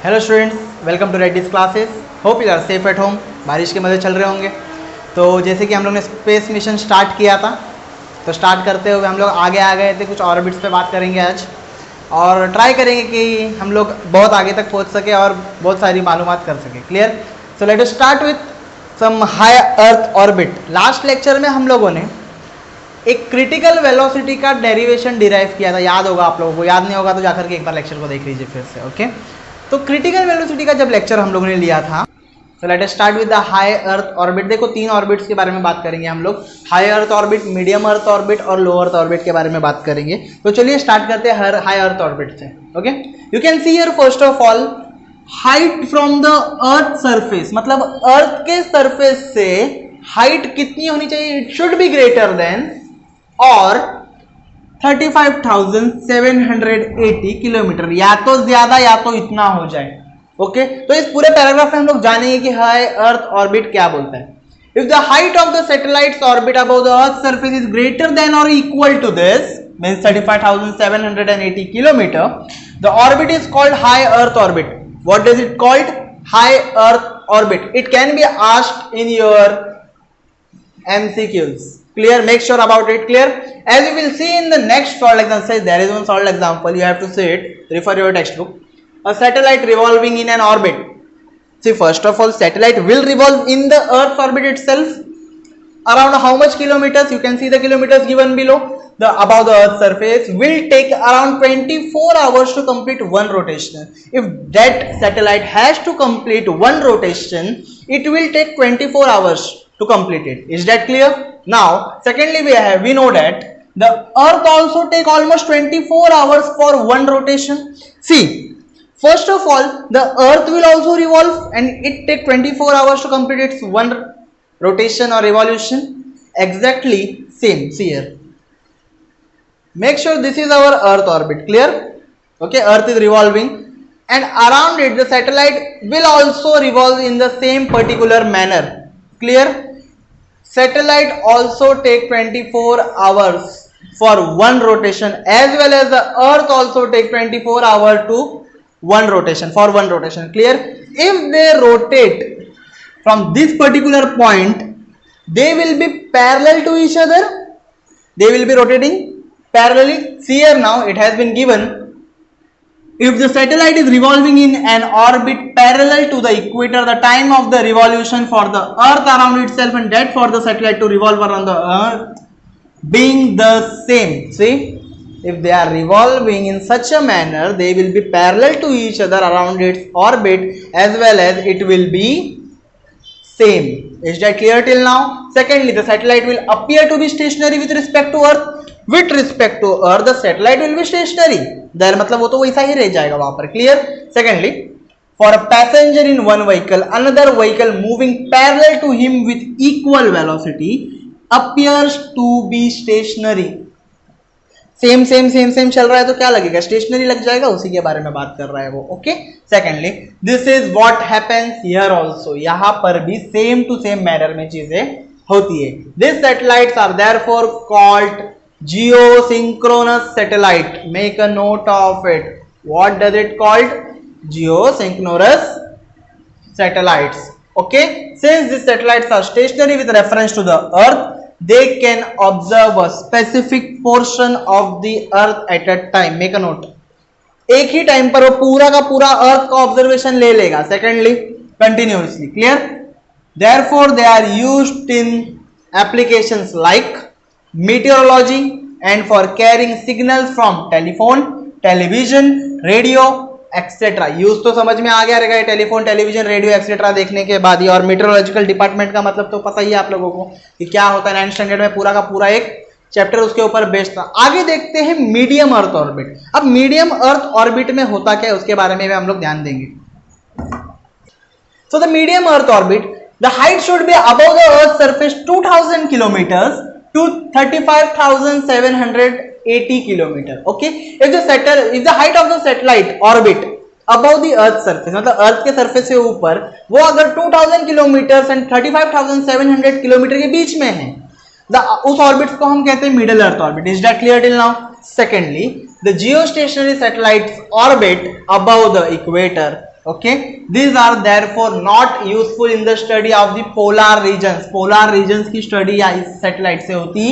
Hello students, welcome to Radis classes. Hope you are safe at home. बारिश के मज़े चल रहे होंगे। तो जैसे कि हम लोग ने स्पेस मिशन स्टार्ट किया था, तो स्टार्ट करते हुए हम लोग आगे आ गए थे। कुछ ऑर्बिट्स पे बात करेंगे आज और ट्राई करेंगे कि हम लोग बहुत आगे तक पहुंच सके और बहुत सारी मालूमात कर सके। Clear? So let us start with some high earth orbit. Last lecture में हम लोगों ने एक क्रिटिकल वेलोसिटी का डेरिवेशन डिराइव किया था। याद होगा आप लोगों को, याद नहीं होगा तो जाकर के एक बार लेक्चर को देख लीजिए फिर से। ओके, तो क्रिटिकल वेलोसिटी का जब लेक्चर हम लोगों ने लिया था, तो late us start with the high earth orbit. देखो, तीन ऑर्बिट्स के बारे में बात करेंगे हम लोग। High earth orbit, medium earth orbit और लो अर्थ ऑर्बिट के बारे में बात करेंगे। तो चलिए स्टार्ट करते हैं हाई अर्थ ऑर्बिट से। Okay, you can see here first of all height from the earth surface, मतलब अर्थ के सरफेस से हाइट कितनी होनी चाहिए? It should be greater than और 35,780 किलोमीटर, या तो ज्यादा या तो इतना हो जाए। ओके, तो इस पूरे पैराग्राफ में हम लोग जानेंगे कि हाई अर्थ ऑर्बिट क्या बोलता है। If the height of the satellites orbit above the earth surface is greater than और equal to this, means 35,780 kilometre, the orbit is called high earth orbit. What does it called? High Earth orbit. It can be asked in your MCQs. Clear? Make sure about it. Clear? As you will see in the next solved example, there is one solved example. You have to see it. Refer your textbook. A satellite revolving in an orbit. See, first of all, satellite will revolve in the Earth's orbit itself. Around how much kilometers? You can see the kilometers given below. The above the Earth's surface will take around 24 hours to complete one rotation. If that satellite has to complete one rotation, it will take 24 hours to complete it. Is that clear? Now, secondly, we know that the Earth also take almost 24 hours for one rotation. See, first of all, the Earth will also revolve and it take 24 hours to complete its one rotation or revolution. Exactly same. See here. Make sure this is our Earth orbit. Clear? Okay, Earth is revolving and around it the satellite will also revolve in the same particular manner. Clear? Satellite also take 24 hours for one rotation, as well as the Earth also take 24 hours to one rotation, for one rotation. Clear? If they rotate from this particular point, they will be parallel to each other. They will be rotating parallelly. See here, now it has been given, if the satellite is revolving in an orbit parallel to the equator, the time of the revolution for the Earth around itself and that for the satellite to revolve around the Earth being the same. See, if they are revolving in such a manner, they will be parallel to each other around its orbit, as well as it will be same. Is that clear till now? Secondly, the satellite will appear to be stationary with respect to Earth. With respect to Earth, the satellite will be stationary. There मतलब वो तो वैसा ही रह जाएगा वहां पर. Clear? Secondly, for a passenger in one vehicle, another vehicle moving parallel to him with equal velocity appears to be stationary. Same चल रहा है तो क्या लगेगा? स्टेशनरी लग जाएगा, उसी के बारे में बात कर रहा है वो. Okay, secondly, this is what happens here also. यहां पर भी सेम टू सेम मैनर में चीजें होती है. This satellites are therefore called geosynchronous satellite. Make a note of it. What does it called? Geosynchronous satellites. Okay, since these satellites are stationary with reference to the Earth, they can observe a specific portion of the Earth at a time. Make a note. एक ही time पर वो पूरा का पूरा अर्थ का observation ले लेगा. Secondly, continuously. Clear? Therefore, they are used in applications like meteorology and for carrying signals from telephone, television, radio, etc. Use तो समझ में आ गया रहेगा टेलीफोन, टेलीविजन, रेडियो एक्सेट्रा देखने के बाद ही. और मीटरोलॉजिकल डिपार्टमेंट का मतलब तो पता ही है आप लोगों को कि क्या होता है. 9th स्टैंडर्ड में पूरा का पूरा एक चैप्टर उसके ऊपर बेस्ड था. आगे देखते हैं मीडियम अर्थ ऑर्बिट. अब मीडियम अर्थ ऑर्बिट में होता क्या है उसके बारे में भी हम लोग ध्यान देंगे. So the medium earth orbit, the height should be above the earth surface 2000 kilometres to 35,780 kilometer. Okay, if the height of the satellite orbit above the earth surface, मतलब अर्थ के सरफेस से ऊपर वो अगर 2000 किलोमीटर एंड 35,700 किलोमीटर के बीच में है, उस ऑर्बिट को हम कहते हैं middle earth orbit. Is that clear till now? Secondly, the geostationary satellites orbit above the equator Okay, these are therefore not useful in the study of the polar regions. Polar regions की study या इस satellite से होती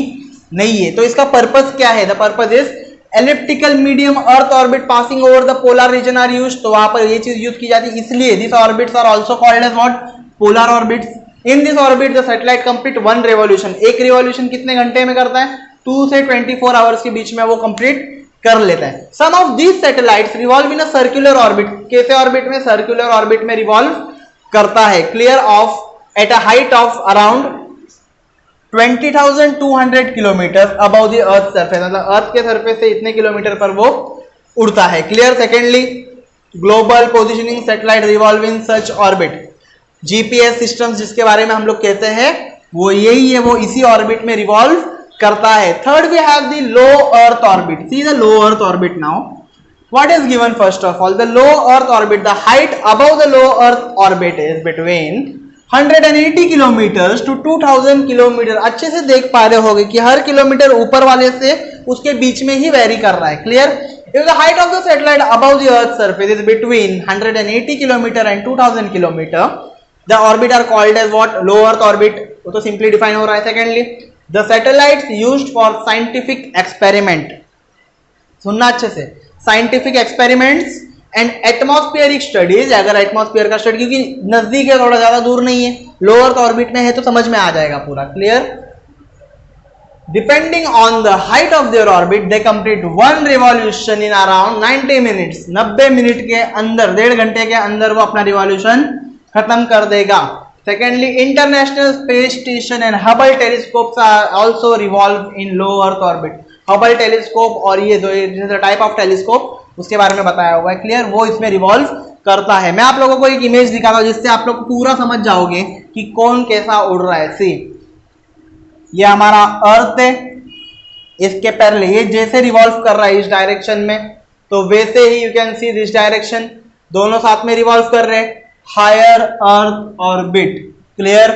नहीं है. तो इसका purpose क्या है? The purpose is elliptical medium earth orbit passing over the polar region are used. तो वहां पर ये चीज यूज की जाती है, इसलिए these orbits are also called as what? Polar orbits. In this orbit the satellite complete one revolution. एक revolution कितने घंटे में करता है? 2 से 24 आवर्स के बीच में वो कंप्लीट कर लेता है. Some of these satellites revolve in a circular orbit. कैसे ऑर्बिट में? सर्कुलर ऑर्बिट में रिवॉल्व करता है. Clear of at a height of around 20,200 kilometre above the earth surface. मतलब अर्थ के सरफेस से इतने किलोमीटर पर वो उड़ता है. Clear. Secondly, global positioning satellite revolve इन सच ऑर्बिट. जीपीएस सिस्टम्स जिसके बारे में हम लोग कहते हैं वो यही है, वो इसी ऑर्बिट में रिवॉल्व करता है. Third we have the low earth orbit. See the low earth orbit now. What is given first of all? The low earth orbit, the height above the low earth orbit is between 180 kilometers to 2000 kilometer. अच्छे से देख पा रहे होगे कि हर kilometre ऊपर वाले से उसके बीच में ही वेरी कर रहा है. Clear. If the height of the satellite above the earth surface is between 180 kilometer and 2000 kilometer, the orbit are called as what? Low earth orbit. वो तो सिंपली डिफाइन हो रहा है. Secondly, the satellites used for scientific experiment. सुनना अच्छे से. Scientific experiments and atmospheric studies. अगर atmosphere का स्टडी, क्योंकि नजदीक है, थोड़ा ज्यादा दूर नहीं है, लो अर्थ ऑर्बिट में है, तो समझ में आ जाएगा पूरा. Clear. Depending on the height of their orbit they complete one revolution in around 90 minutes. 90 minute के अंदर, 1.5 घंटे के अंदर वो अपना रिवॉल्यूशन खत्म कर देगा. Secondly, international space station and Hubble telescopes are also revolve in low earth orbit. Hubble telescope और ये जो टाइप ऑफ टेलीस्कोप उसके बारे में बताया हुआ है. क्लियर. वो इसमें रिवॉल्व करता है. मैं आप लोगों को एक इमेज दिखाता हूं जिससे आप लोग पूरा समझ जाओगे कि कौन कैसा उड़ रहा है. सी, ये हमारा अर्थ है, इसके पहले ये जैसे रिवॉल्व कर रहा है इस डायरेक्शन में, तो वैसे ही you can see this direction, दोनों साथ में रिवॉल्व कर रहे हैं. Higher earth orbit. Clear.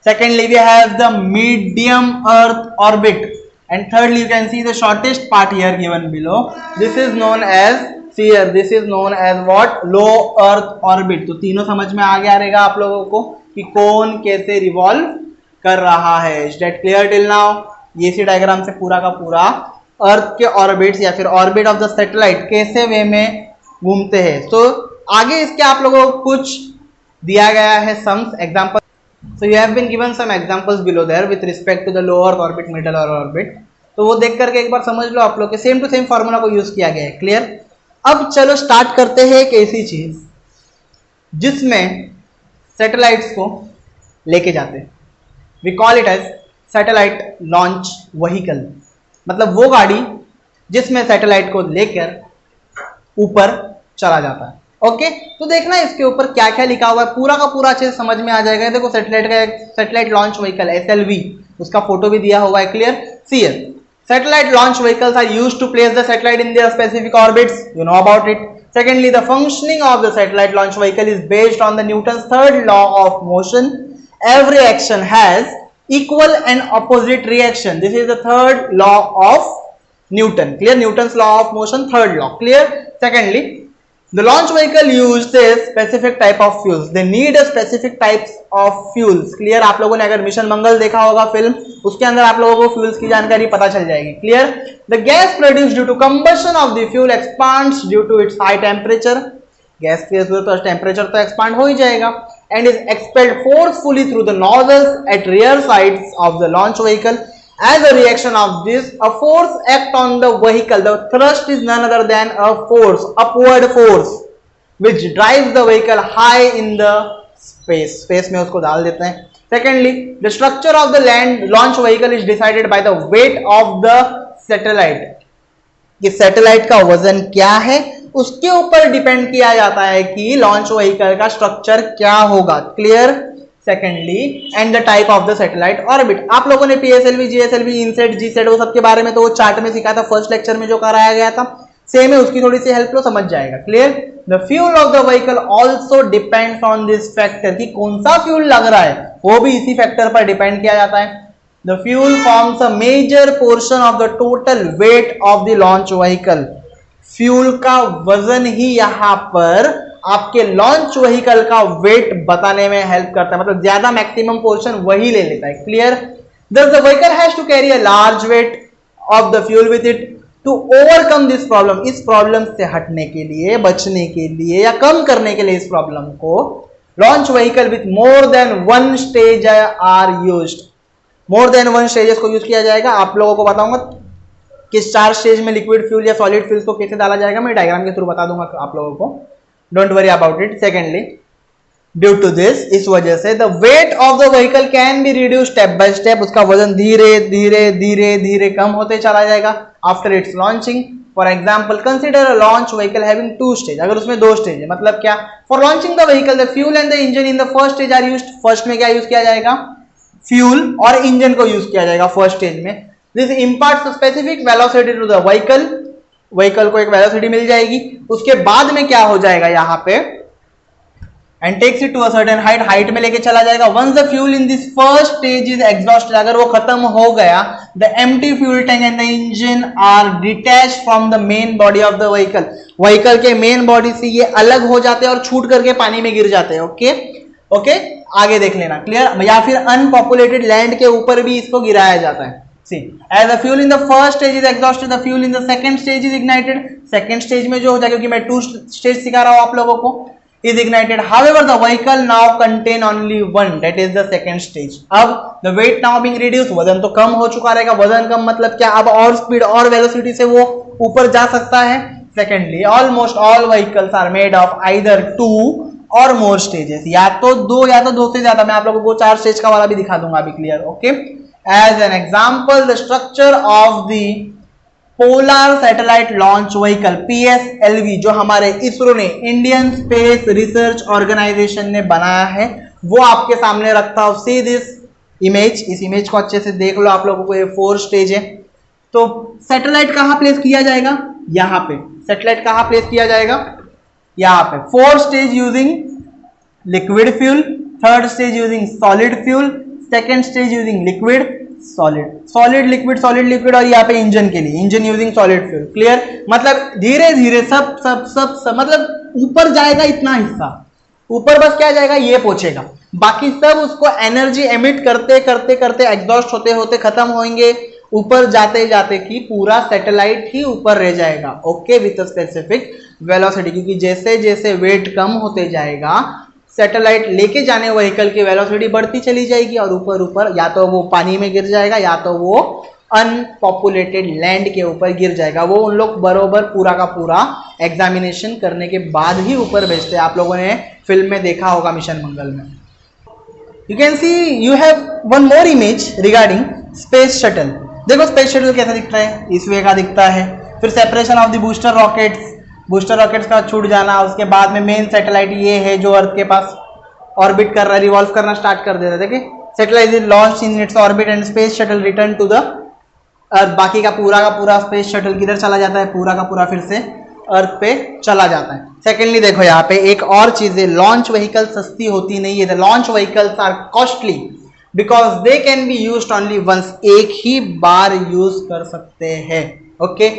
Secondly, we have the medium earth orbit. And thirdly, you can see the shortest part here given below. This is known as, see here, this is known as what? Low Earth orbit. तो तीनों समझ में आ गया रहेगा आप लोगों को कि कौन कैसे रिवॉल्व कर रहा है. Is that clear till now? ये इसी डायग्राम से पूरा का पूरा अर्थ के ऑर्बिट्स या फिर ऑर्बिट ऑफ द सैटेलाइट कैसे वे में घूमते हैं. तो आगे इसके आप लोगों को कुछ दिया गया है sums example. So you have been given some examples below there with respect to the low earth orbit, middle earth orbit. तो वो देख करके एक बार समझ लो आप लोग के सेम टू सेम फॉर्मूला को यूज किया गया है. क्लियर. अब चलो स्टार्ट करते हैं एक ऐसी चीज जिसमें सैटेलाइट्स को लेके जाते हैं. We call it as satellite launch vehicle. मतलब वो गाड़ी जिसमें सैटेलाइट को लेकर ऊपर चला जाता है. ओके, तो देखना इसके ऊपर क्या क्या लिखा हुआ है, पूरा का पूरा अच्छे से समझ में आ जाएगा. देखो सैटेलाइट का एक सैटेलाइट लॉन्च व्हीकल SLV, उसका फोटो भी दिया हुआ है. Clear. See here, satellite launch vehicles are used to place the satellite in their specific orbits. You know about it. Secondly, the functioning of the satellite launch vehicle is based on the Newton's third law of motion. Every action has equal and opposite reaction. This is the third law of Newton. Clear. Newton's law of motion, third law. Clear. Secondly, the launch vehicle uses specific type of fuels. They need a specific types of fuels. Clear. आप लोगों ने अगर mission मंगल देखा होगा film, उसके अंदर आप लोगों को फ्यूल्स की जानकारी पता चल जाएगी. Clear. The gas produced due to combustion of the fuel expands due to its high temperature. Gas के तो टेम्परेचर तो एक्सपांड हो ही जाएगा. And is expelled forcefully through the nozzles at rear sides of the launch vehicle. As a reaction of this, a force act on the vehicle. The thrust is none other than a force, upward force, which drives the vehicle high in the space. Space में उसको डाल देते हैं. Secondly, the structure of the launch vehicle is decided by the weight of the satellite. कि satellite का वजन क्या है उसके ऊपर डिपेंड किया जाता है कि लॉन्च व्हीकल का स्ट्रक्चर क्या होगा. Clear. Secondly, and the type of the satellite orbit. आप लोगों ने PSLV, GSLV, इनसेट, जीसेट वो सबके बारे में तो वो चार्ट में सिखाया था फर्स्ट लेक्चर में जो कराया गया था. सेम है, उसकी थोड़ी सी हेल्प लो, समझ जाएगा. Clear. The fuel of the vehicle also depends on this factor. कि कौन सा फ्यूल लग रहा है वो भी इसी फैक्टर पर डिपेंड किया जाता है. The fuel forms a major portion of the total weight of the launch vehicle. Fuel का वजन ही यहाँ पर आपके लॉन्च व्हीकल का वेट बताने में हेल्प करता है, मतलब ज्यादा मैक्सिमम पोर्शन वही ले लेता है। Clear? Thus the vehicle has to carry a large weight of the fuel with it to overcome this problem। इस प्रॉब्लम से हटने के लिए, बचने के लिए या कम करने के लिए इस प्रॉब्लम को, launch vehicle with more than one stage are used. More than one stages को यूज किया जाएगा। आप लोगों को बताऊंगा किस 4 स्टेज में लिक्विड फ्यूल या सॉलिड फ्यूल को कैसे डाला जाएगा, मैं डायग्राम के थ्रू बता दूंगा आप लोगों को। Don't worry about it. Secondly, due to this, इस वजह से the weight of the vehicle can be reduce step by step. उसका वजन धीरे धीरे धीरे धीरे कम होते चला जाएगा after its launching. For example, consider a launch vehicle having 2 stage. अगर उसमें 2 स्टेज है, मतलब क्या? For launching the vehicle the fuel and the engine in the first stage are used. First में क्या यूज किया जाएगा? फ्यूल और इंजन को यूज किया जाएगा फर्स्ट स्टेज में। This imparts specific velocity to the vehicle. Vehicle को एक वेलोसिटी मिल जाएगी। उसके बाद में क्या हो जाएगा यहाँ पे? And takes it to a certain height, height में लेके चला जाएगा। Once the fuel in this first stage is exhausted, अगर वो खत्म हो गया, the empty fuel tank and the engine are detach from the main body of the vehicle. Vehicle के मेन बॉडी से ये अलग हो जाते हैं और छूट करके पानी में गिर जाते हैं। ओके ओके, आगे देख लेना। क्लियर? या फिर अनपॉपुलेटेड लैंड के ऊपर भी इसको गिराया जाता है। See, as the fuel in the first stage is exhausted, the fuel in the second stage is ignited। second stage में जो हो जाएगा, क्योंकि मैं 2 स्टेज सिखा रहा हूं आप लोगों को, is ignited। However, the vehicle now contain only one, that is the second stage। अब the weight now being reduced, वजन तो कम हो चुका रहेगा। वजन कम मतलब क्या? अब और स्पीड और वेलोसिटी से वो ऊपर जा सकता है। Secondly, almost all vehicles are made of either 2 or more stages। या तो 2 या तो 2 से ज्यादा। मैं आप लोगों को 4 स्टेज का वाला भी दिखा दूंगा अभी। Clear? Okay. As an example, the structure of the Polar Satellite Launch Vehicle PSLV, जो हमारे इसरो ने, इंडियन स्पेस रिसर्च ऑर्गेनाइजेशन ने बनाया है, वो आपके सामने रखता हूं। सी दिस इमेज, इस इमेज को अच्छे से देख लो। आप लोगों को ये 4 स्टेज है। तो सैटेलाइट कहां प्लेस किया जाएगा? यहां पे। सैटेलाइट कहां प्लेस किया जाएगा? यहां पे। 4 stage using liquid fuel, 3rd stage using solid fuel, second stage using liquid solid, solid liquid, solid liquid, और यहाँ पे इंजन के लिए engine using solid fuel. Clear? मतलब धीरे धीरे सब सब सब सब, मतलब ऊपर जाएगा इतना हिस्सा, ऊपर बस क्या जाएगा? ये पहुंचेगा। बाकी सब उसको एनर्जी एमिट करते करते करते एग्जॉस्ट होते होते खत्म होंगे, ऊपर जाते जाते कि पूरा सैटेलाइट ही ऊपर रह जाएगा। ओके, विथ स्पेसिफिक वेलोसिटी, क्योंकि जैसे जैसे वेट कम होते जाएगा, सैटेलाइट लेके जाने व्हीकल की वेलोसिटी बढ़ती चली जाएगी और ऊपर ऊपर या तो वो पानी में गिर जाएगा या तो वो अनपॉपुलेटेड लैंड के ऊपर गिर जाएगा। वो उन लोग बरोबर पूरा का पूरा एग्जामिनेशन करने के बाद ही ऊपर भेजते हैं। आप लोगों ने फिल्म में देखा होगा मिशन मंगल में। You can C you have one more image regarding space shuttle. देखो स्पेस शटल कैसा दिखता है? इस वे का दिखता है। फिर separation of the booster rockets, booster rockets का छूट जाना। उसके बाद में मेन सैटेलाइट ये है जो अर्थ के पास ऑर्बिट कर रहा है, रिवॉल्व करना स्टार्ट कर देता है। देखिए, satellite is launch in its orbit and space shuttle return to the earth. बाकी का पूरा स्पेस शटल किधर चला जाता है? पूरा का पूरा फिर से अर्थ पे चला जाता है। सेकेंडली देखो यहाँ पे एक और चीज है, लॉन्च व्हीकल सस्ती होती नहीं है। The launch vehicles are costly because they can be used only once. एक ही बार यूज कर सकते हैं। Okay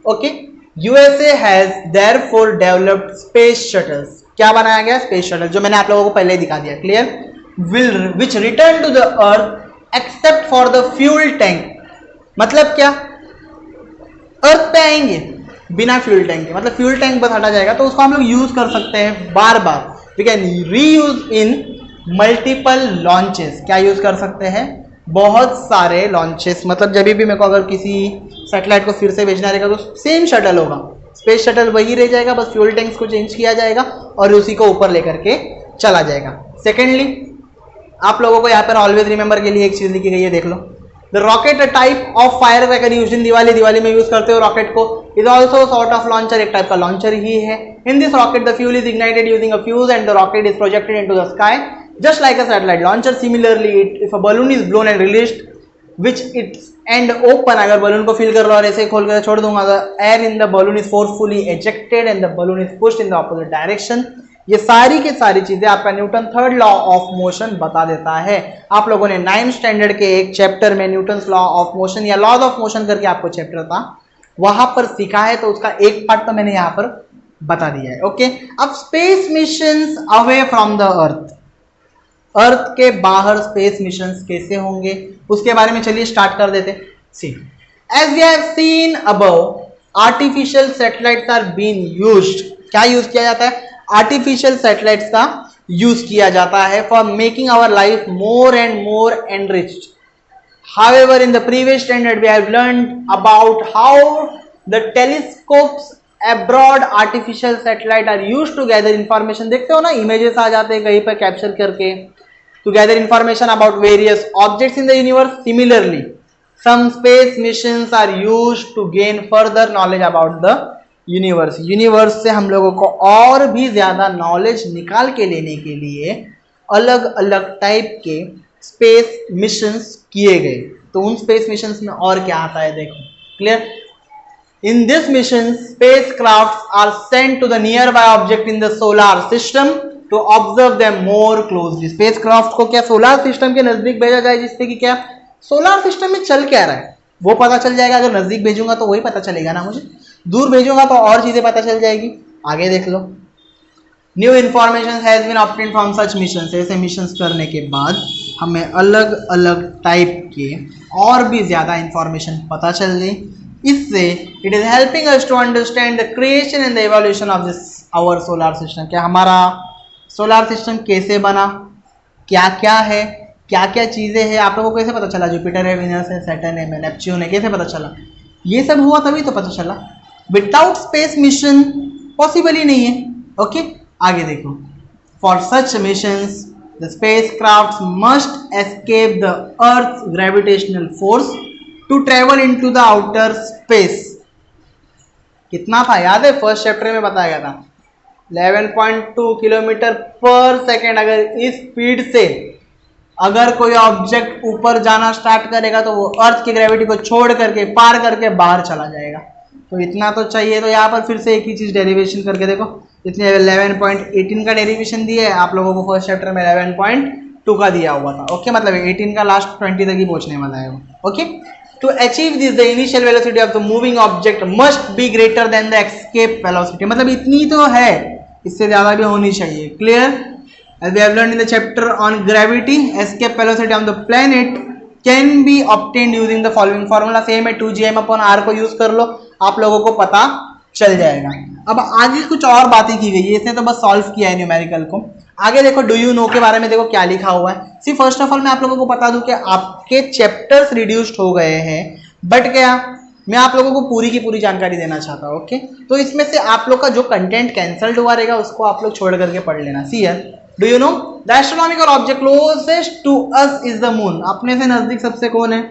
okay. USA has therefore developed space shuttles। क्या बनाया गया? स्पेस शटल, जो मैंने आप लोगों को पहले ही दिखा दिया। Clear? which return to the earth except for the fuel tank। मतलब क्या? अर्थ पे आएंगे बिना फ्यूल टैंक के, मतलब फ्यूल टैंक बस हटा जाएगा तो उसको हम लोग यूज कर सकते हैं बार बार। We can reuse in multiple launches. क्या यूज कर सकते हैं? बहुत सारे लॉन्चेस। मतलब जब भी मेरे को अगर किसी सैटेलाइट को फिर से भेजना रहेगा तो सेम शटल होगा, स्पेस शटल वही रह जाएगा, बस फ्यूल टैंक्स को चेंज किया जाएगा और उसी को ऊपर लेकर के चला जाएगा। सेकेंडली आप लोगों को यहाँ पर ऑलवेज रिमेंबर के लिए एक चीज लिखी गई है, देख लो। The rocket a type of firecracker used in Diwali में यूज करते हो रॉकेट को। Is also sort of launcher, एक टाइप का लॉन्चर ही है। In this rocket the fuel is ignited using a fuse and the rocket is projected into the sky just like a satellite launcher। Similarly, if a balloon is blown and released which its end open, अगर balloon को fill कर लो और ऐसे खोल कर छोड़ दूंगा, the air in the balloon is forcefully ejected and the balloon is pushed in the opposite direction। ये सारी की सारी चीजें आपका Newton third law of motion बता देता है। आप लोगों ने 9th स्टैंडर्ड के एक चैप्टर में न्यूटन्स लॉ ऑफ मोशन या लॉज ऑफ मोशन करके आपको चैप्टर था, वहां पर सीखा है। तो उसका एक पार्ट तो मैंने यहाँ पर बता दिया है। ओके, अब space missions away from the earth, earth के बाहर स्पेस मिशंस कैसे होंगे उसके बारे में चलिए स्टार्ट कर देते। See, as we have seen above, artificial satellites are been used. क्या यूज किया जाता है? आर्टिफिशियल सैटेलाइट्स का यूज किया जाता है for making our life more and more enriched. However, in the previous standard, we have learned about how the telescopes abroad artificial satellite are used to gather information. देखते हो ना, images आ जाते हैं कहीं पर कैप्चर करके, to gather information about various objects in the universe. Similarly, some space missions are used to gain further knowledge about the universe. Universe से हम लोगों को और भी ज्यादा नॉलेज निकाल के लेने के लिए अलग अलग टाइप के स्पेस मिशंस किए गए। तो उन स्पेस मिशंस में और क्या आता है देखो, clear. In this mission spacecrafts are sent to the nearby object in the solar system to observe them more closely. Spacecraft को क्या सोलर सिस्टम के नजदीक भेजा जाए जिससे कि क्या सोलर सिस्टम में चल क्या रहा है वो पता चल जाएगा। अगर नजदीक भेजूंगा तो वही पता चलेगा ना, मुझे दूर भेजूंगा तो और चीजें पता चल जाएगी। आगे देख लो, new information has been obtained from such missions. ऐसे मिशंस करने के बाद हमें अलग अलग टाइप के और भी ज्यादा इंफॉर्मेशन पता चल गई। इससे it is helping us to understand the creation and the evolution of this our solar system. क्या हमारा सोलर सिस्टम कैसे बना, क्या क्या है, क्या क्या चीजें हैं, आप लोगों को कैसे पता चला जुपिटर है, विनस है, सैटर्न है, नेपच्यून है, कैसे पता चला? ये सब हुआ तभी तो पता चला। विदाउट स्पेस मिशन पॉसिबल ही नहीं है। ओके, आगे देखो, for such missions the spacecraft must escape the earth gravitational force to travel into the outer space. कितना था याद है? फर्स्ट चैप्टर में बताया गया था 11.2 किलोमीटर पर सेकेंड। अगर इस स्पीड से अगर कोई ऑब्जेक्ट ऊपर जाना स्टार्ट करेगा तो वो अर्थ की ग्रेविटी को छोड़ करके पार करके बाहर चला जाएगा। तो इतना तो चाहिए। तो यहाँ पर फिर से एक ही चीज डेरिवेशन करके देखो, इसने 11.18 का डेरिवेशन दिया है, आप लोगों को फर्स्ट चैप्टर में 11.2 का दिया हुआ था। ओके, मतलब 18 का लास्ट 20 तक ही पहुंचने वाला है वो। Okay, to achieve this the initial velocity of the moving object must be greater than the escape velocity. मतलब इतनी तो है, इससे ज्यादा भी होनी चाहिए। Clear? As we have learned in the chapter on gravity, escape velocity on the planet can be obtained using the following formula. Same है 2gm/r को यूज कर लो, आप लोगों को पता चल जाएगा। अब आगे कुछ और बातें की गई है, इसने तो बस सॉल्व किया है न्यूमेरिकल को। आगे देखो, डू यू नो के बारे में देखो क्या लिखा हुआ है। सी, फर्स्ट ऑफ ऑल मैं आप लोगों को बता दूं कि आपके चैप्टर्स रिड्यूस्ड हो गए हैं, बट क्या मैं आप लोगों को पूरी की पूरी जानकारी देना चाहता हूँ। ओके, तो इसमें से आप लोग का जो कंटेंट कैंसल्ड हुआ रहेगा उसको आप लोग छोड़ करके पढ़ लेना। सी है, do you know the astronomical object closest to us is the moon. अपने से नजदीक सबसे कौन है?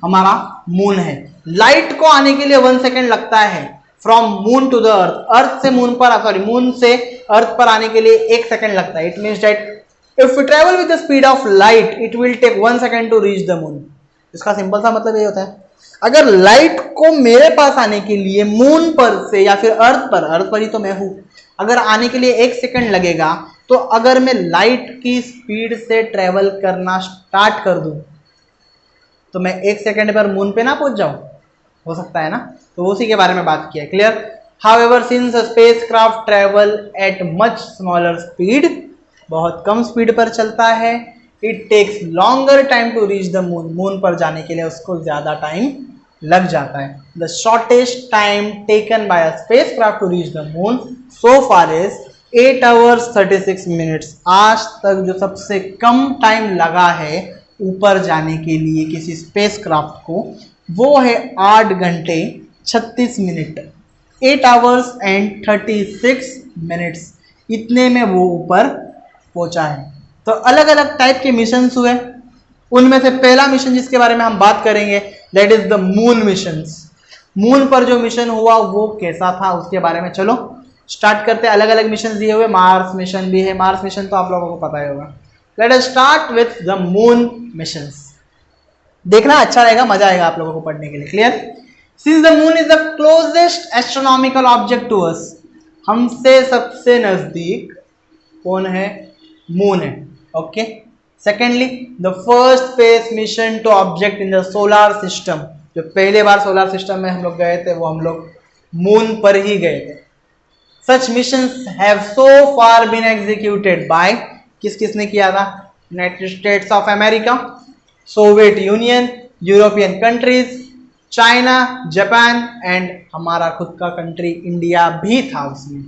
हमारा मून है। लाइट को आने के लिए 1 सेकेंड लगता है from moon to the earth. Earth से मून पर, सॉरी मून से अर्थ पर आने के लिए 1 सेकेंड लगता है। It means that if we travel with the speed of light it will take 1 second to reach the moon. इसका सिंपल सा मतलब ये होता है, अगर लाइट को मेरे पास आने के लिए मून पर से या फिर अर्थ पर ही तो मैं हूं, अगर आने के लिए 1 सेकेंड लगेगा, तो अगर मैं लाइट की स्पीड से ट्रेवल करना स्टार्ट कर दूं तो मैं 1 सेकेंड पर मून पे ना पहुंच जाऊं? हो सकता है ना। तो उसी के बारे में बात किया। Clear? However since spacecraft travel at much smaller speed, बहुत कम स्पीड पर चलता है, it takes longer time to reach the moon. Moon पर जाने के लिए उसको ज्यादा टाइम लग जाता है। The shortest time taken by a spacecraft to reach the moon so far is 8 hours 36 minutes। आज तक जो सबसे कम टाइम लगा है ऊपर जाने के लिए किसी स्पेसक्राफ्ट को, वो है 8 घंटे 36 मिनट, 8 hours and 36 minutes। इतने में वो ऊपर पहुंचा है। तो अलग अलग टाइप के मिशन हुए, उनमें से पहला मिशन जिसके बारे में हम बात करेंगे that is the moon mission. Moon पर जो मिशन हुआ वो कैसा था उसके बारे में चलो स्टार्ट करते हैं। अलग अलग मिशन दिए हुए, मार्स मिशन भी है। मार्स मिशन तो आप लोगों को पता ही होगा। Late us start with the moon missions. देखना अच्छा रहेगा, मजा आएगा आप लोगों को पढ़ने के लिए। Clear? Since the moon is the closest astronomical object to us, हमसे सबसे नजदीक कौन है? मून है। Okay, secondly the first space mission to object in the solar system. जो पहले बार सोलर सिस्टम में हम लोग गए थे वो हम लोग मून पर ही गए थे। Such missions have so far been executed by, किस किसने किया था? United States of America, Soviet Union, European countries, China, Japan and हमारा खुद का कंट्री इंडिया भी था उसमें।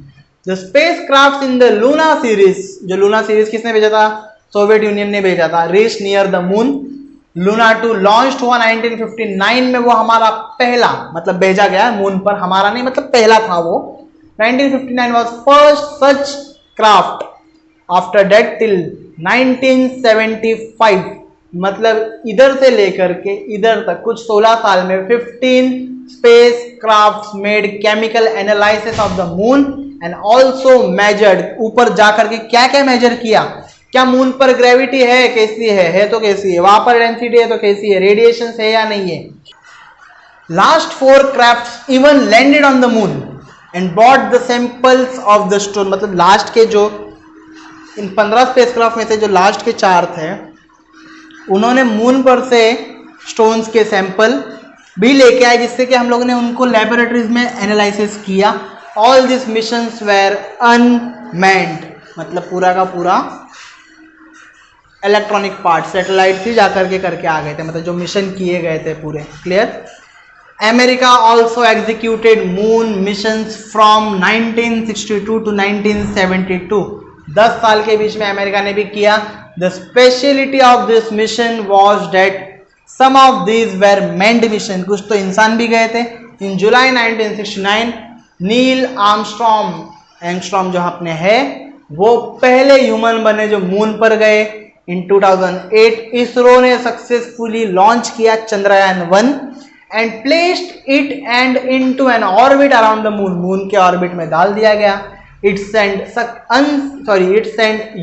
The spacecraft in the Luna series, जो लूना सीरीज किसने भेजा था? सोवियत यूनियन ने भेजा था। Reach near the moon, Luna 2 launched हुआ 1959 में, वो हमारा पहला, मतलब भेजा गया मून पर, हमारा नहीं मतलब पहला था वो। 1959 was first such craft, after that till 1975, मतलब इधर से लेकर के इधर तक कुछ 16 साल में 15 space craft made chemical analysis of the moon and also measured, ऊपर जाकर के क्या क्या मेजर किया, क्या मून पर ग्रेविटी है, कैसी है तो कैसी है, वहां पर डेंसिटी है तो कैसी है, रेडिएशन है या नहीं है। Last 4 craft even landed on the moon and bought the samples of the stone, मतलब लास्ट के जो इन 15 स्पेसक्राफ्ट में से जो लास्ट के 4 थे, उन्होंने मून पर से स्टोन्स के सैंपल भी लेके आए, जिससे कि हम लोगों ने उनको लेबोरेटरीज में एनालिसिस किया। All this missions were unmanned, मतलब पूरा का पूरा इलेक्ट्रॉनिक पार्ट, सैटेलाइट से जाकर के करके आ गए थे, मतलब जो मिशन किए गए थे पूरे। Clear? America also executed moon missions from 1962 to 1972, 10 साल के बीच में अमेरिका ने भी किया। The speciality of this mission was that some of these were manned mission, कुछ तो इंसान भी गए थे। इन जुलाई 1969 नील आर्मस्ट्रॉन्ग जो अपने है वो पहले ह्यूमन बने जो मून पर गए। इन 2008 इसरो ने सक्सेसफुली लॉन्च किया Chandrayaan 1 and placed it and into an orbit around the moon, moon के ऑर्बिट में डाल दिया गया। It send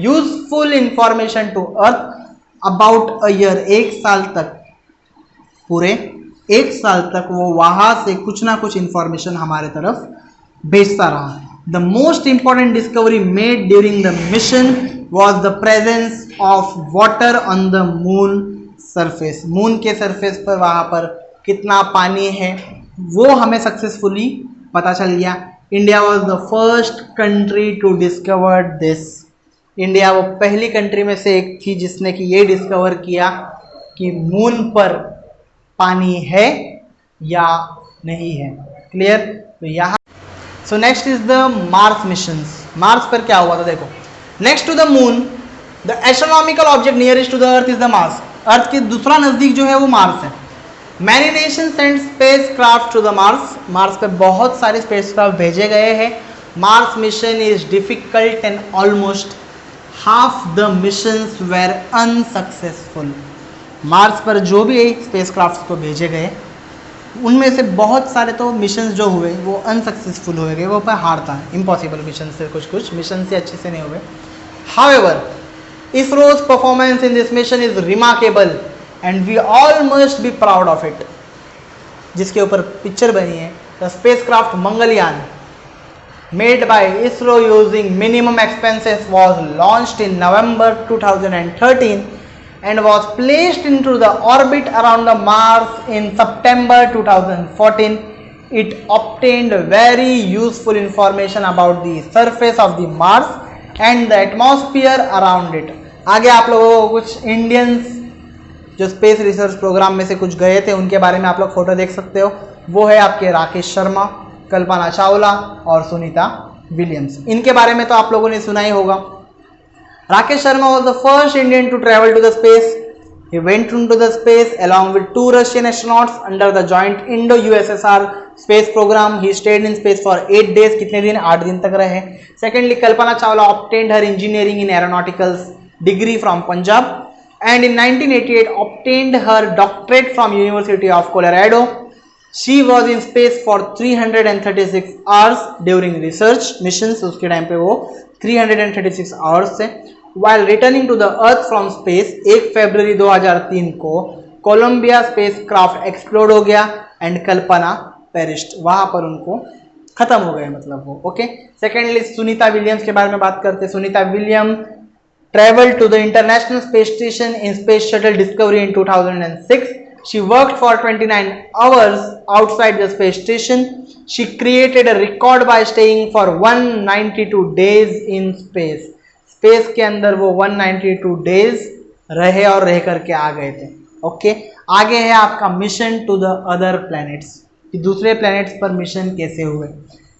useful information to earth about a year, एक साल तक, पूरे 1 साल तक वो वहां से कुछ ना कुछ इंफॉर्मेशन हमारे तरफ भेजता रहा। The most important discovery made during the mission was the presence of water on the moon surface, moon के सरफेस पर वहां पर कितना पानी है वो हमें सक्सेसफुली पता चल गया। India was the first country to discover this, India वो पहली कंट्री में से एक थी जिसने कि ये डिस्कवर किया कि मून पर पानी है या नहीं है। क्लियर? तो यहाँ so next is the Mars missions. Mars पर क्या हुआ था देखो। Next to the moon the astronomical object nearest to the earth is the Mars, earth के दूसरा नजदीक जो है वो मार्स है। Many nation send spacecraft to the Mars, Mars पे बहुत सारे स्पेस क्राफ्ट भेजे गए हैं। Mars mission is difficult and almost half the missions were unsuccessful. Mars पर जो भी स्पेस क्राफ्ट को भेजे गए उनमें से बहुत सारे तो मिशंस जो हुए वो अनसक्सेसफुल हुए गए, वो पर हार था, इम्पॉसिबल मिशन से, कुछ मिशन से अच्छे से नहीं हुए। However ISRO's performance in this mission is remarkable and we all must be proud of it, जिसके ऊपर पिक्चर बनी है। The spacecraft Mangalyaan made by ISRO using minimum expenses was launched in November 2013 and was placed into the orbit around the Mars in September 2014. It obtained very useful information about the surface of the Mars and the atmosphere around it. आगे आप लोगों को कुछ Indians जो space research programme में से कुछ गए थे उनके बारे में आप लोग फोटो देख सकते हो। वो है आपके राकेश शर्मा, कल्पना चावला और सुनीता विलियम्स। इनके बारे में तो आप लोगों ने सुना ही होगा। Rakesh Sharma was the first Indian to travel to the space. He went into the space along with 2 Russian astronauts under the joint Indo-USSR space program. He stayed in space for 8 days. कितने दिन? 8 दिन तक रहे। Secondly, Kalpana Chawla obtained her engineering in aeronautics degree from Punjab and in 1988 obtained her doctorate from University of Colorado. She was in space for 336 hours during research missions. उसके time पे वो 336 hours से while returning to the earth from space 1 फरवरी 2003 को Colombia space craft explode हो गया and Kalpana perished, वहां पर उनको खत्म हो गए, मतलब वो। ओके। सेकेंडली सुनीता विलियम्स के बारे में बात करते हैं। Sunita William travel to the international space station in space shuttle Discovery in 2006. She worked for 29 hours outside the space station. She created a record by staying for 192 days in space. Space के अंदर वो 192 days रहे और रह करके आ गए थे. Okay, आगे है आपका mission to the other planets, कि दूसरे प्लैनेट्स पर मिशन कैसे हुए.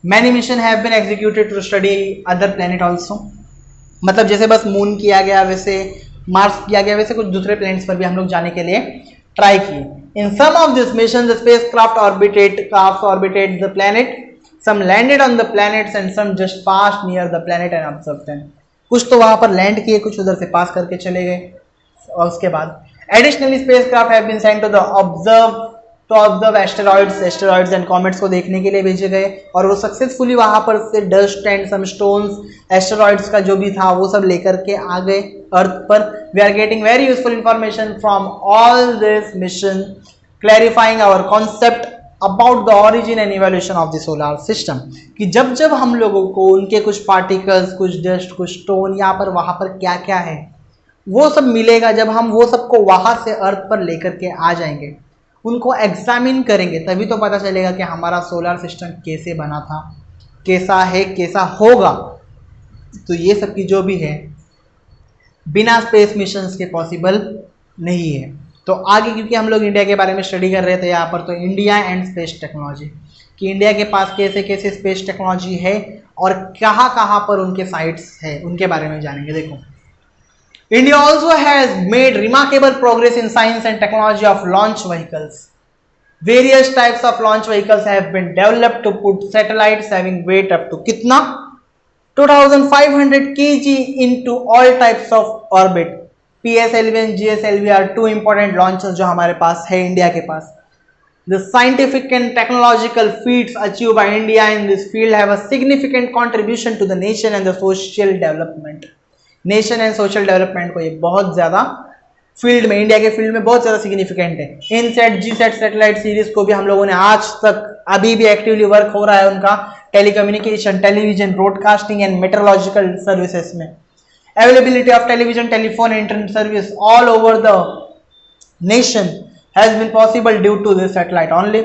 Many mission have been executed to study other planet also. मतलब जैसे बस मून किया गया वैसे मार्स किया गया, वैसे कुछ दूसरे प्लैनेट्स पर भी हम लोग जाने के लिए ट्राई किए. In some of this mission the spacecraft orbited the planet. Some landed on the planets and some just passed near the planet and observed them. कुछ तो वहां पर लैंड किए, कुछ उधर से पास करके चले गए. और उसके बाद additionally spacecraft have been sent to the observe asteroids and comets को देखने के लिए भेजे गए, और वो सक्सेसफुली वहां पर से dust and some stones asteroids का जो भी था वो सब लेकर के आ गए अर्थ पर. We are getting very useful information from all this mission, clarifying our concept about the origin and evolution of the solar system. कि जब जब हम लोगों को उनके कुछ पार्टिकल्स, कुछ डस्ट, कुछ स्टोन, यहाँ पर वहाँ पर क्या क्या है वो सब मिलेगा, जब हम वो सबको वहाँ से अर्थ पर लेकर के आ जाएंगे, उनको एग्जामिन करेंगे, तभी तो पता चलेगा कि हमारा सोलर सिस्टम कैसे बना था, कैसा है, कैसा होगा. तो ये सब की जो भी है बिना स्पेस मिशंस के पॉसिबल नहीं है. तो आगे क्योंकि हम लोग इंडिया के बारे में स्टडी कर रहे थे यहाँ पर, तो इंडिया एंड स्पेस टेक्नोलॉजी, कि इंडिया के पास कैसे कैसे स्पेस टेक्नोलॉजी है और कहाँ कहाँ पर उनके साइट्स है, उनके बारे में जानेंगे. देखो, India also has made remarkable progress in science and technology of launch vehicles. Various types of launch vehicles have been developed to put satellites having weight up to कितना 2500 kg into all types of orbit. PSLV and GSLV are two important launchers जो हमारे पास है India के पास. The scientific and technological feats achieved by India in this field have a significant contribution to the nation and the social development. Nation and social development को ये बहुत ज़्यादा field में, India के फील्ड में बहुत ज़्यादा सिग्निफिकेंट है. इनसेट, जीसेट सैटेलाइट सीरीज को भी हम लोगों ने आज तक अभी भी एक्टिवली वर्क हो रहा है उनका telecommunication, television, broadcasting and metrological services में. Availability of television, telephone, and internet service all over the nation has been possible due to this satellite only.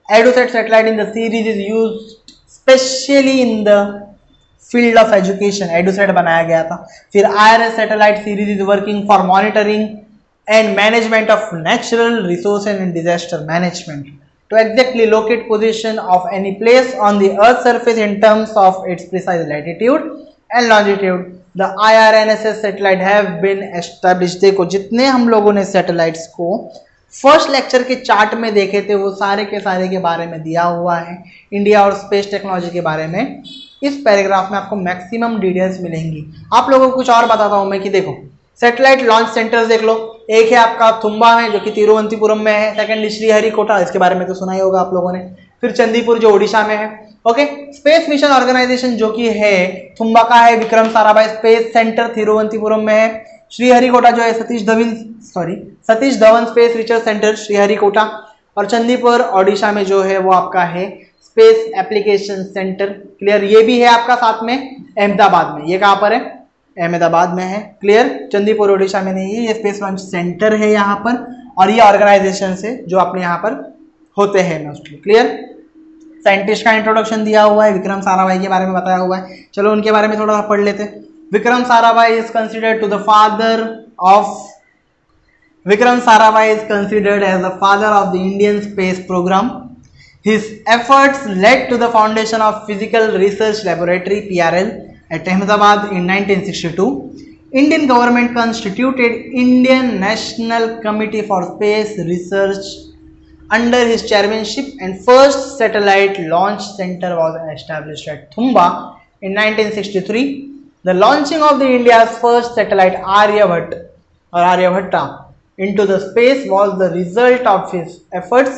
EduSat satellite in the series is used specially in the field of education. EduSat बनाया गया था. फिर IRS satellite series is working for monitoring and management of natural resources and disaster management. To exactly locate position of any place on the Earth's surface in terms of its precise latitude and longitude. The IRNSS satellite have been established. देखो जितने हम लोगों ने satellites को first lecture के chart में देखे थे वो सारे के सारे के बारे में दिया हुआ है. इंडिया और स्पेस टेक्नोलॉजी के बारे में इस पैराग्राफ में आपको मैक्सिमम डिटेल्स मिलेंगी. आप लोगों को कुछ और बताता हूँ मैं कि देखो सैटेलाइट लॉन्च सेंटर्स देख लो. एक है आपका थुम्बा में जो कि तिरुवनंतपुरम में है. सेकंड श्रीहरिकोटा, इसके बारे में तो सुना ही होगा आप लोगों ने. फिर चंदीपुर जो ओडिशा में है. ओके, स्पेस मिशन ऑर्गेनाइजेशन जो कि है थुम्बा का है विक्रम साराभाई स्पेस सेंटर तिरुवनंतपुरम में है. श्रीहरिकोटा जो है Satish Dhawan space research centre Sriharikota, और चंदीपुर ओडिशा में जो है वो आपका है स्पेस एप्लीकेशन सेंटर. क्लियर, ये भी है आपका साथ में अहमदाबाद में. ये कहाँ पर है? अहमदाबाद में है. क्लियर, चंदीपुर ओडिशा में नहीं है, ये स्पेस लॉन्च सेंटर है यहाँ पर, और ये ऑर्गेनाइजेशन से जो अपने यहाँ पर होते हैं मोस्टली. क्लियर, साइंटिस्ट का इंट्रोडक्शन दिया हुआ है, विक्रम साराभाई के बारे में बताया हुआ है. चलो उनके बारे में थोड़ा पढ़ लेते हैं. Vikram Sarabhai is considered to the father of Vikram Sarabhai is considered as the father of the Indian space program. His efforts led to the foundation of Physical Research Laboratory (PRL) at Ahmedabad in 1962. Indian government constituted Indian National Committee for Space Research under his chairmanship, and first satellite launch center was established at Thumba in 1963. The launching of the India's first satellite Aryabhatta into the space was the result of his efforts.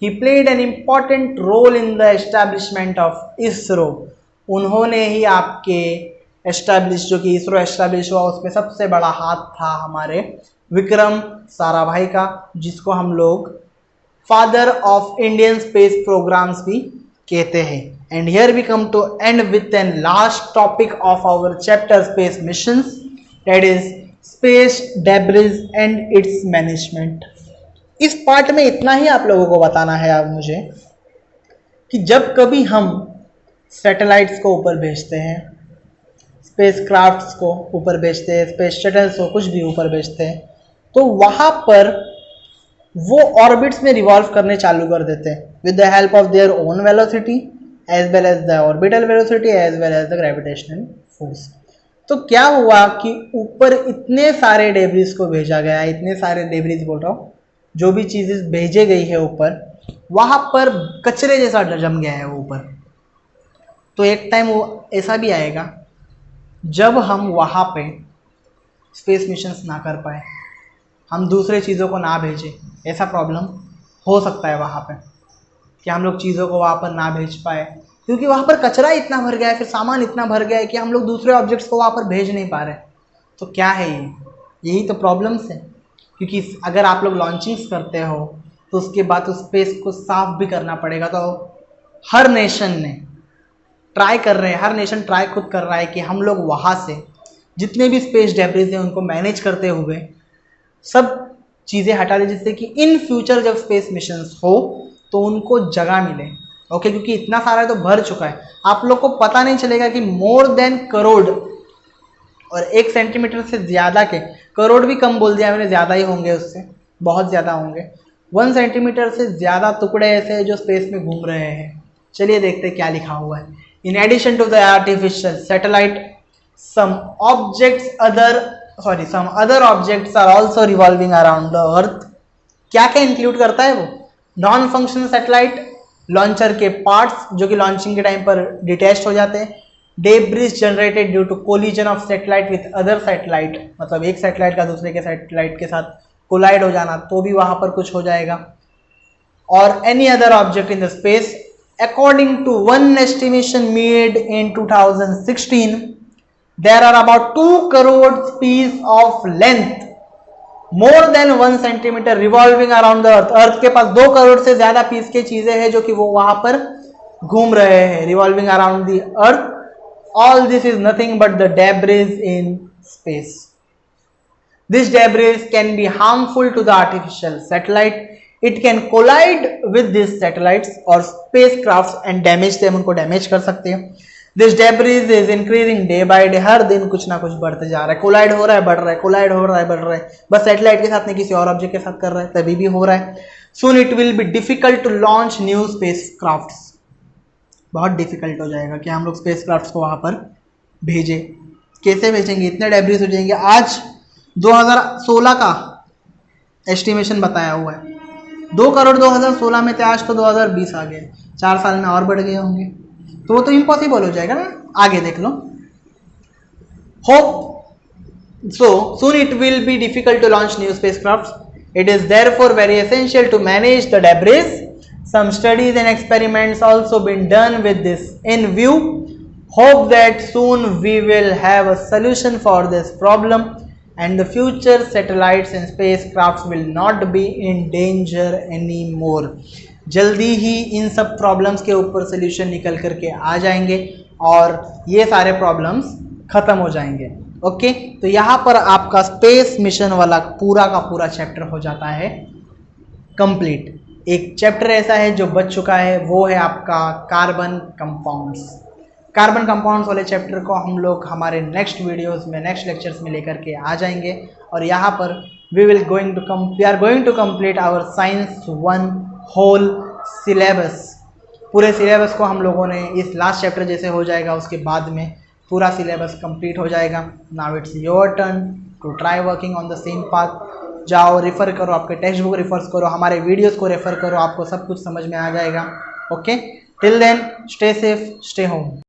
He played an important role in the establishment of ISRO. उन्होंने ही आपके establish, जो कि ISRO establish हुआ, उसमें सबसे बड़ा हाथ था हमारे विक्रम साराभाई का, जिसको हम लोग father of Indian space programs भी कहते हैं. And here we come to end with an last topic of our chapter space missions, that is space debris and its management. इस पार्ट में इतना ही आप लोगों को बताना है अब मुझे कि जब कभी हम सैटेलाइट्स को ऊपर भेजते हैं, स्पेस क्राफ्ट्स को ऊपर भेजते हैं, स्पेस शटल्स को कुछ भी ऊपर भेजते हैं, तो वहाँ पर वो ऑर्बिट्स में रिवॉल्व करने चालू कर देते हैं with the help of their own velocity as well as the orbital velocity as well as the gravitational force. तो क्या हुआ कि ऊपर इतने सारे डेब्रिस को भेजा गया, इतने सारे डेब्रिस बोल रहा हूँ, जो भी चीज़ें भेजे गई है ऊपर, वहाँ पर कचरे जैसा जम गया है वो ऊपर। तो एक टाइम वो ऐसा भी आएगा जब हम वहाँ पे स्पेस मिशंस ना कर पाए, हम दूसरे चीज़ों को ना भेजें, ऐसा प्रॉब्लम हो सकता है वहाँ पे कि हम लोग चीज़ों को वहाँ पर ना भेज पाए, क्योंकि वहाँ पर कचरा इतना भर गया है, फिर सामान इतना भर गया है कि हम लोग दूसरे ऑब्जेक्ट्स को वहाँ पर भेज नहीं पा रहे। तो क्या है ये, यही तो प्रॉब्लम्स है। क्योंकि अगर आप लोग लॉन्चिंग्स करते हो तो उसके बाद उस स्पेस को साफ भी करना पड़ेगा। तो हर नेशन ने ट्राई कर रहे हैं, हर नेशन ट्राई खुद कर रहा है कि हम लोग वहाँ से जितने भी स्पेस डेब्रिस हैं उनको मैनेज करते हुए सब चीज़ें हटा दें, जिससे कि इन फ्यूचर जब स्पेस मिशंस हो तो उनको जगह मिले। ओके, क्योंकि इतना सारा तो भर चुका है, आप लोग को पता नहीं चलेगा कि मोर देन करोड़, और 1 सेंटीमीटर से ज़्यादा के, करोड़ भी कम बोल दिया मैंने, ज़्यादा ही होंगे, उससे बहुत ज़्यादा होंगे, 1 सेंटीमीटर से ज़्यादा टुकड़े ऐसे हैं जो स्पेस में घूम रहे हैं। चलिए देखते हैं क्या लिखा हुआ है। In addition to the artificial satellite some other objects are also revolving around the earth. क्या क्या इंक्लूड करता है वो? नॉन फंक्शनल सैटेलाइट, लॉन्चर के पार्ट्स जो कि लॉन्चिंग के टाइम पर डिटैच हो जाते हैं, debris generated due to collision of satellite with other satellite, मतलब एक सैटेलाइट का दूसरे के सैटेलाइट के साथ कोलाइड हो जाना, तो भी वहाँ पर कुछ हो जाएगा। और any other object in the space according to one estimation made in 2016 there are about 2 crore pieces of length more than 1 centimeter revolving around the earth। अर्थ के पास 2 करोड़ से ज्यादा पीस के चीजें हैं जो कि वो वहां पर घूम रहे हैं, revolving around the earth। all this is nothing but the debris in space। this debris can be harmful to the artificial satellite। It can collide with these satellites or spacecrafts and damage them, उनको damage कर सकते हैं। This debris is increasing day by day, हर दिन कुछ ना कुछ बढ़ते जा रहा है, कोलाइड हो रहा है, बढ़ रहा है, कोलाइड हो रहा है, बढ़ रहा है, बस सैटेलाइट के साथ नहीं किसी और ऑब्जेक्ट के साथ कर रहा है, तभी भी हो रहा है। Soon it will be difficult to launch new spacecrafts। बहुत डिफिकल्ट हो जाएगा कि हम लोग स्पेसक्राफ्ट्स को वहाँ पर भेजें। कैसे भेजेंगे, इतने डेब्रिस हो जाएंगे। आज 2016 का एस्टिमेशन बताया हुआ है, 2 करोड़ 2016 में थे, आज तो 2020 आ गए, 4 साल में और बढ़ गए होंगे, तो वो तो इम्पॉसिबल हो जाएगा ना। आगे देख लो। Hope so soon it will be difficult to launch new spacecrafts. It is therefore very essential to manage the debris. Some studies and experiments also been done with this in view. Hope that soon we will have a solution for this problem and the future satellites and spacecrafts will not be in danger anymore। जल्दी ही इन सब problems के ऊपर solution निकल करके आ जाएंगे और ये सारे प्रॉब्लम्स खत्म हो जाएंगे। ओके, तो यहाँ पर आपका स्पेस मिशन वाला पूरा का पूरा चैप्टर हो जाता है कंप्लीट। एक चैप्टर ऐसा है जो बच चुका है, वो है आपका कार्बन कंपाउंड्स। कार्बन कंपाउंड्स वाले चैप्टर को हम लोग हमारे नेक्स्ट वीडियोस में, नेक्स्ट लेक्चर्स में लेकर के आ जाएंगे। और यहाँ पर we are going to complete our science 1 whole syllabus. पूरे सिलेबस को हम लोगों ने इस लास्ट चैप्टर जैसे हो जाएगा, उसके बाद में पूरा सिलेबस कंप्लीट हो जाएगा। Now it's your turn to try working on the same path. जाओ, रेफर करो, आपके टेक्स्ट बुक रेफर्स करो, हमारे वीडियोज़ को रेफर करो, आपको सब कुछ समझ में आ जाएगा। Okay, till then stay safe, stay home.